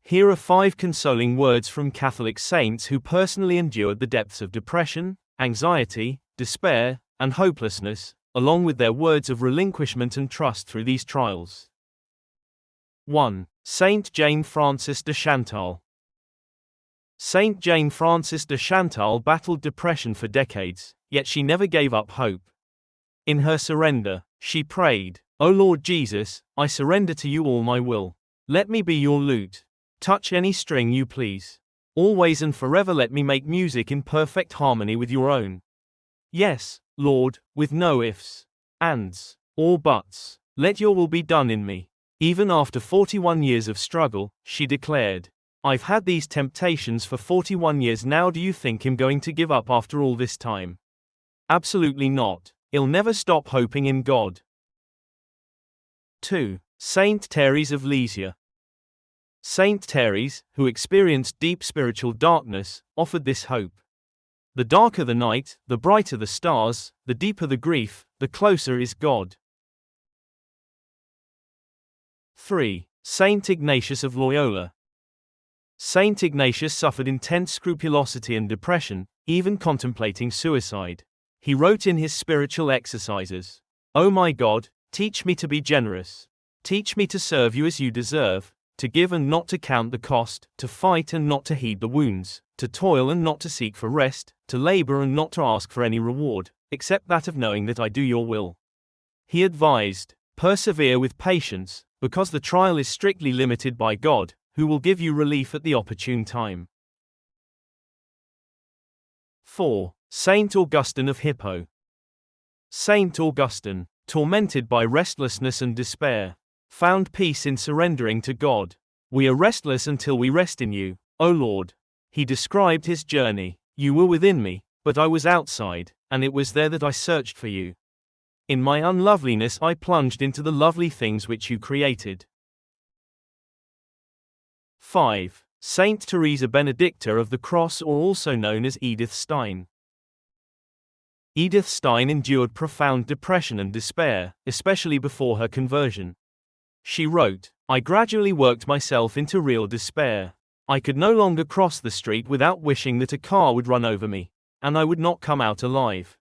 Here are 5 consoling words from Catholic saints who personally endured the depths of depression, anxiety, despair, and hopelessness, along with their words of relinquishment and trust through these trials. 1. Saint Jane Frances de Chantal. Saint Jane Frances de Chantal battled depression for decades, yet she never gave up hope. In her surrender, she prayed, "O Lord Jesus, I surrender to you all my will. Let me be your lute. Touch any string you please. Always and forever let me make music in perfect harmony with your own. Yes, Lord, with no ifs, ands, or buts. Let your will be done in me." Even after 41 years of struggle, she declared, "I've had these temptations for 41 years now. Do you think I'm going to give up after all this time? Absolutely not. I'll never stop hoping in God." 2. Saint Thérèse of Lisieux. Saint Thérèse, who experienced deep spiritual darkness, offered this hope. The darker the night, the brighter the stars, the deeper the grief, the closer is God. 3. Saint Ignatius of Loyola. Saint Ignatius suffered intense scrupulosity and depression, even contemplating suicide. He wrote in his spiritual exercises, "O my God, teach me to be generous. Teach me to serve you as you deserve, to give and not to count the cost, to fight and not to heed the wounds, to toil and not to seek for rest, to labor and not to ask for any reward, except that of knowing that I do your will." He advised, "Persevere with patience, because the trial is strictly limited by God, who will give you relief at the opportune time." 4. Saint Augustine of Hippo. Saint Augustine, tormented by restlessness and despair, found peace in surrendering to God. "We are restless until we rest in you, O Lord." He described his journey, "You were within me, but I was outside, and it was there that I searched for you. In my unloveliness I plunged into the lovely things which you created." 5. Saint Teresa Benedicta of the Cross, or also known as Edith Stein. Edith Stein endured profound depression and despair, especially before her conversion. She wrote, "I gradually worked myself into real despair. I could no longer cross the street without wishing that a car would run over me, and I would not come out alive."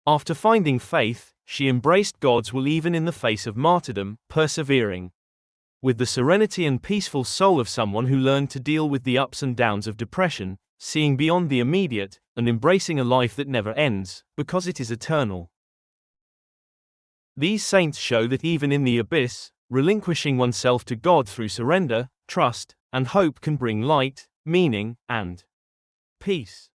After finding faith, she embraced God's will even in the face of martyrdom, persevering. With the serenity and peaceful soul of someone who learned to deal with the ups and downs of depression, seeing beyond the immediate, and embracing a life that never ends, because it is eternal. These saints show that even in the abyss, relinquishing oneself to God through surrender, trust, and hope can bring light, meaning, and peace.